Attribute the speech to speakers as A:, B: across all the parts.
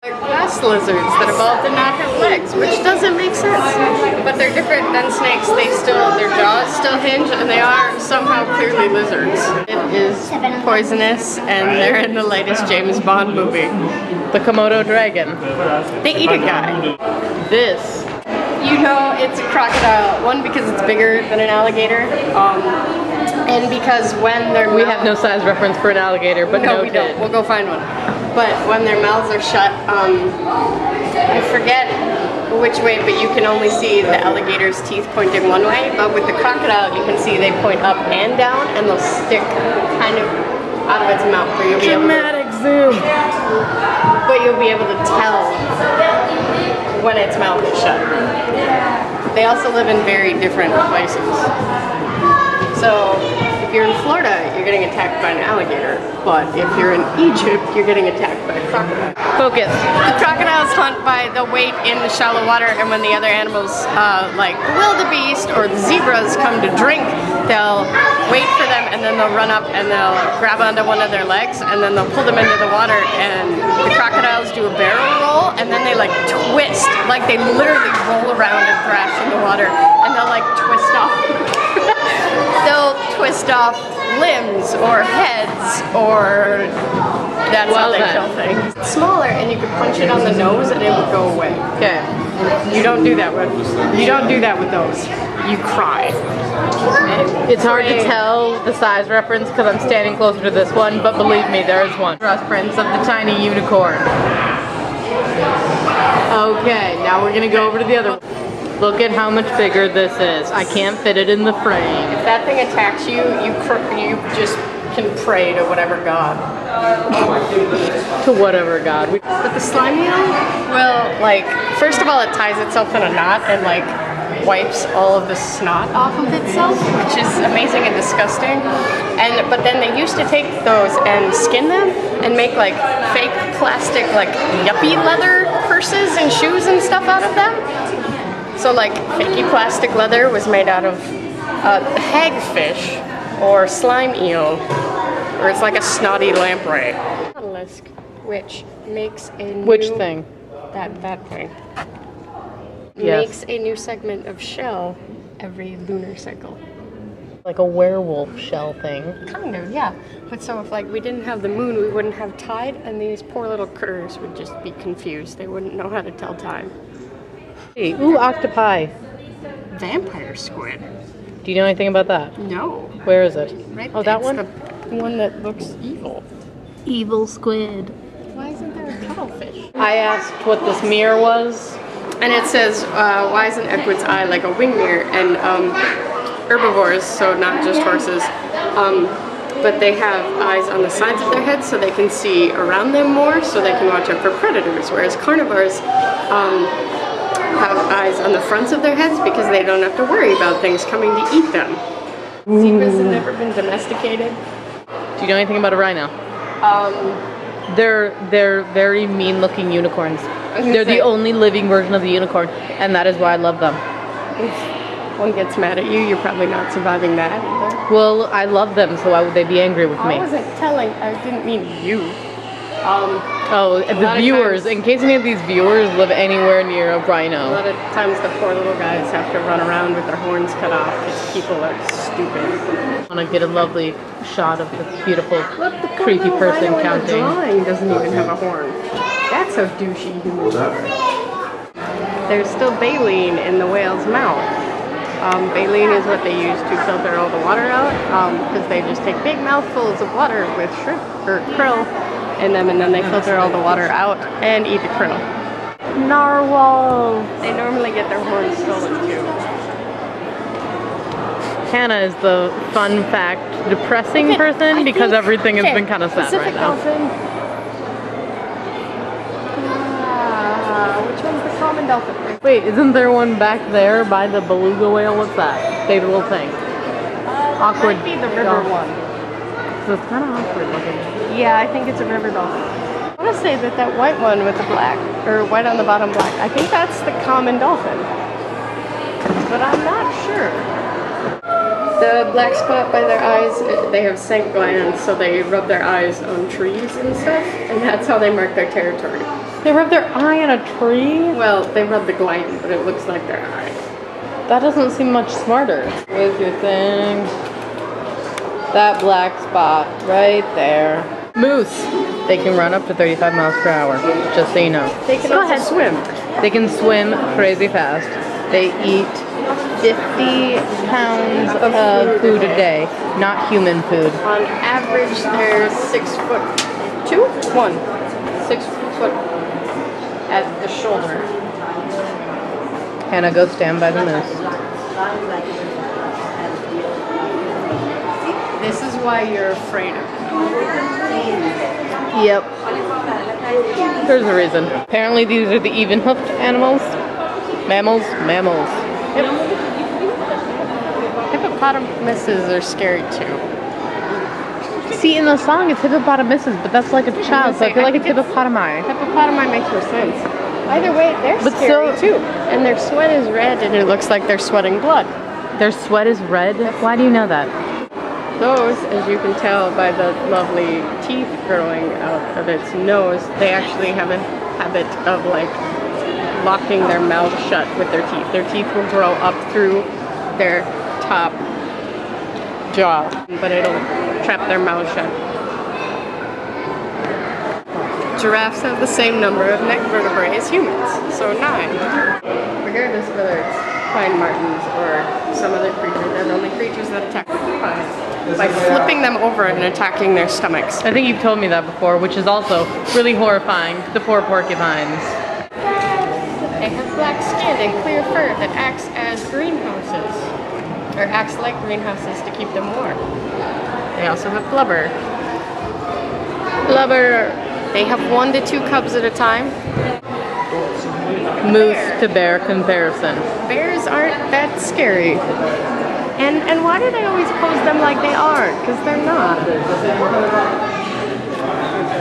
A: They're grass lizards that evolved to not have legs, which doesn't make sense. But they're different than snakes. Their jaws still hinge, and they are somehow clearly lizards. It is poisonous, and they're in the latest James Bond movie, the Komodo dragon. They eat a guy. This, you know, it's a crocodile. One, because it's bigger than an alligator, and because when we have no size reference for an alligator, but no, we don't. We'll go find one. But when their mouths are shut, I forget which way, but you can only see the alligator's teeth pointing one way. But with the crocodile, you can see they point up and down, and they'll stick kind of out of its mouth. Where you'll be dramatic zoom. But you'll be able to tell when its mouth is shut. They also live in very different places. So if you're in Florida, you're getting attacked by an alligator. But if you're in Egypt, you're getting attacked by a crocodile. Focus. The crocodiles hunt by the weight in the shallow water, and when the other animals, like the wildebeest or the zebras, come to drink, they'll wait for them, and then they'll run up and they'll grab onto one of their legs, and then they'll pull them into the water, and the crocodiles do a barrel roll, and then they like twist, like they literally roll around and thrash in the water, and they'll like twist off. They'll twist off limbs or heads, or that's how they kill things. It's smaller, and you could punch it on the nose and it would go away. Okay. You don't do that with those. You cry. It's hard to tell the size reference because I'm standing closer to this one, but believe me, there is one. Cross prints of the tiny unicorn. Okay, now we're gonna go over to the other one. Look at how much bigger this is. I can't fit it in the frame. If that thing attacks you, you just can pray to whatever god. To whatever god. But the slime eel will, like, first of all, it ties itself in a knot and, like, wipes all of the snot off of itself, which is amazing and disgusting. But then they used to take those and skin them and make, like, fake plastic, like, yuppie leather purses and shoes and stuff out of them. So like fakey plastic leather was made out of hagfish or slime eel, or it's like a snotty lamprey. Mollusk, which makes a new... Which thing? That thing. Yes. Makes a new segment of shell every lunar cycle. Like a werewolf shell thing. Kind of, yeah. But so if like we didn't have the moon, we wouldn't have tide, and these poor little critters would just be confused. They wouldn't know how to tell time. Ooh, octopi. Vampire squid. Do you know anything about that? No. Where is it? Right, oh, that one? The one that looks evil. Evil squid. Why isn't there a cuttlefish? I asked what this mirror was, and it says, why isn't Equid's eye like a wing mirror? And herbivores, so not just horses, but they have eyes on the sides of their heads so they can see around them more, so they can watch out for predators, whereas carnivores have eyes on the fronts of their heads because they don't have to worry about things coming to eat them. Zebras have never been domesticated. Do you know anything about a rhino? They're very mean-looking unicorns. They're the only living version of the unicorn, and that is why I love them. If one gets mad at you, you're probably not surviving that either. Well, I love them, so why would they be angry with me? I wasn't telling. I didn't mean you. Oh, the viewers. In case any of these viewers live anywhere near a rhino. A lot of times the poor little guys have to run around with their horns cut off because people are stupid. I want to get a lovely shot of this beautiful, creepy person counting. The drawing doesn't even have a horn. That's how douchey humans are. There's still baleen in the whale's mouth. Baleen is what they use to filter all the water out because they just take big mouthfuls of water with shrimp or krill in them, and then they filter all the water out and eat the krill. Narwhals! They normally get their horns stolen too. Hannah is the fun fact depressing person because everything has been kind of sad right now. Dolphin. Which one's the common dolphin? Wait, isn't there one back there by the beluga whale? What's that? Big little thing. Awkward. Might be the river one. So it's kind of awkward looking. Yeah, I think it's a river dolphin. I want to say that white one with the black, or white on the bottom black, I think that's the common dolphin. But I'm not sure. The black spot by their eyes, they have scent glands, so they rub their eyes on trees and stuff, and that's how they mark their territory. They rub their eye on a tree?
B: Well, they rub the gland, but it looks like their eye.
A: That doesn't seem much smarter. With your thing. That black spot right there. Moose. They can run up to 35 miles per hour, just so you know.
B: They can also swim.
A: They can swim crazy fast. They eat 50 pounds of food a day, not human food.
B: On average, they're 6'2"? 6 foot at the shoulder.
A: Hannah, go stand by the moose.
B: This is why you're afraid of it.
A: Yep. There's a reason. Apparently these are the even-hoofed animals. Mammals.
B: Yep. Hippopotamuses are scary too.
A: See, in the song it's hippopotamuses, but that's like a child, so I feel like it's hippopotami.
B: Hippopotami makes more sense. Either way, they're
A: But
B: scary
A: so-
B: too. And their sweat is red and it looks like they're sweating blood.
A: Their sweat is red? Why do you know that?
B: Those, as you can tell by the lovely teeth growing out of its nose, they actually have a habit of like locking their mouth shut with their teeth. Their teeth will grow up through their top jaw, but it'll trap their mouth shut. Giraffes have the same number of neck vertebrae as humans, so 9. Regardless whether it's pine martens or some other creature, they're the only creatures that attack porcupines by flipping them over and attacking their stomachs.
A: I think you've told me that before, which is also really horrifying to the poor porcupines.
B: They have black skin and clear fur that acts as greenhouses, or acts like greenhouses to keep them warm. They also have blubber. They have 1 to 2 cubs at a time.
A: Moose to bear comparison.
B: Bears aren't that scary. And why do they always pose them like they are? Because they're not.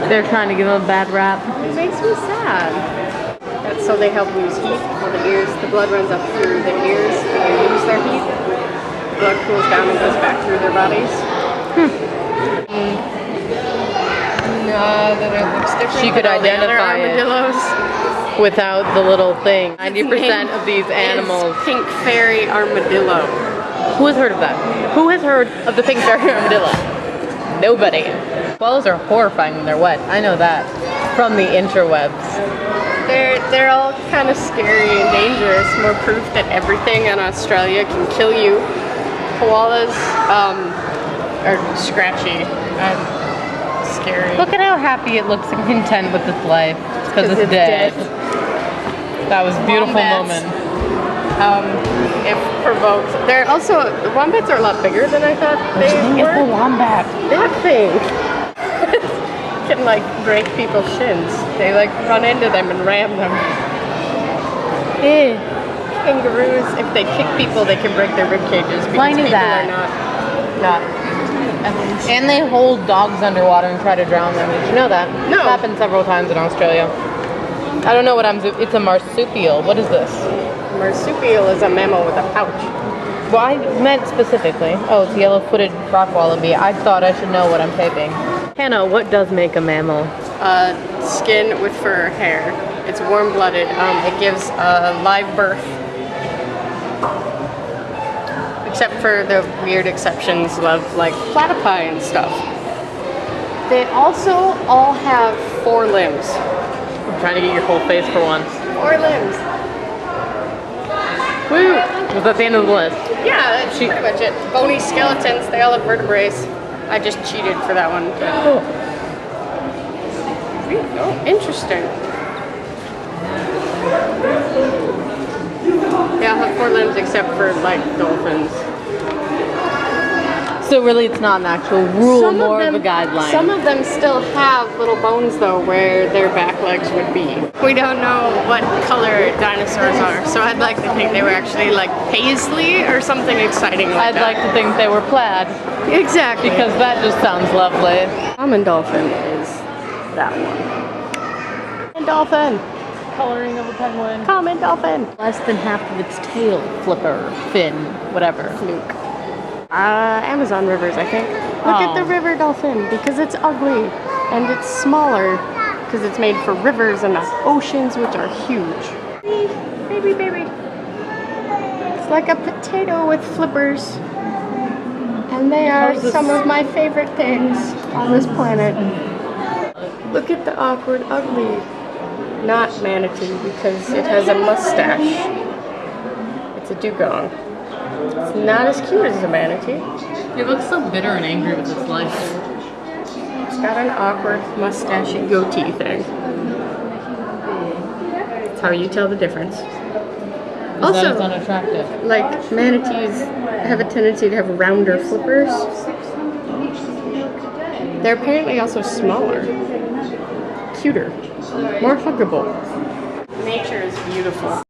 A: They're trying to give them a bad rap.
B: It makes me sad. That's so they help lose heat for the ears. The blood runs up through the ears and they lose their heat. The blood cools down and goes back through their bodies. That it looks different.
A: She could
B: than all the other
A: identify it.
B: armadillos.
A: Without the little thing. 90% of these animals.
B: It's pink fairy armadillo.
A: Who has heard of that? Who has heard of the pink fairy armadillo? Nobody. Koalas are horrifying when they're wet. I know that from the interwebs.
B: They're all kind of scary and dangerous. More proof that everything in Australia can kill you. Koalas are scratchy and scary.
A: Look at how happy it looks and content with its life. Because it's dead. That was a beautiful
B: Wombats.
A: moment.
B: If provoked. They're also, the wombats are a lot bigger than I thought they
A: It's the
B: were.
A: wombat.
B: That thing can like break people's shins. They like run into them and ram them. Kangaroos, if they kick people, they can break their rib cages because
A: I knew
B: people
A: that.
B: are not.
A: And they hold dogs underwater and try to drown them. Did you know that?
B: No.
A: It's happened several times in Australia. I don't know what it's a marsupial. What is this?
B: Marsupial is a mammal with a pouch.
A: Well, I meant specifically. Oh, it's a yellow-footed rock wallaby. I thought I should know what I'm taping. Hannah, what does make a mammal?
B: Skin with fur, hair. It's warm-blooded. It gives live birth. Except for the weird exceptions of like platypi and stuff. They also all have 4 limbs.
A: I'm trying to get your whole face for once.
B: 4 limbs.
A: Woo! Was that the end of the list?
B: Yeah, that's pretty much it. Bony skeletons, they all have vertebrae. I just cheated for that one.
A: Oh.
B: Oh, interesting. They all have 4 limbs except for like dolphins.
A: So really it's not an actual rule, more of a guideline.
B: Some of them still have little bones though where their back legs would be. We don't know what color dinosaurs are, so I'd like to think they were actually like paisely or something exciting like
A: I'd like to think they were plaid,
B: Exactly.
A: because that just sounds lovely.
B: Common dolphin is that one. Common dolphin.
A: Coloring of a penguin.
B: Common dolphin.
A: Less than half of its tail, flipper, fin, whatever.
B: Fluke. Amazon rivers, I think. Look at the river dolphin because it's ugly and it's smaller because it's made for rivers and the oceans, which are huge. Baby, baby. It's like a potato with flippers. And they are some of my favorite things on this planet. Look at the awkward, ugly, not manatee, because it has a mustache. It's a dugong. It's not as cute as a manatee.
A: It looks so bitter and angry with its life.
B: It's got an awkward mustachy goatee thing. That's how you tell the difference.
A: Also, it's unattractive.
B: Like manatees have a tendency to have rounder flippers. They're apparently also smaller, cuter, more huggable. Nature is beautiful.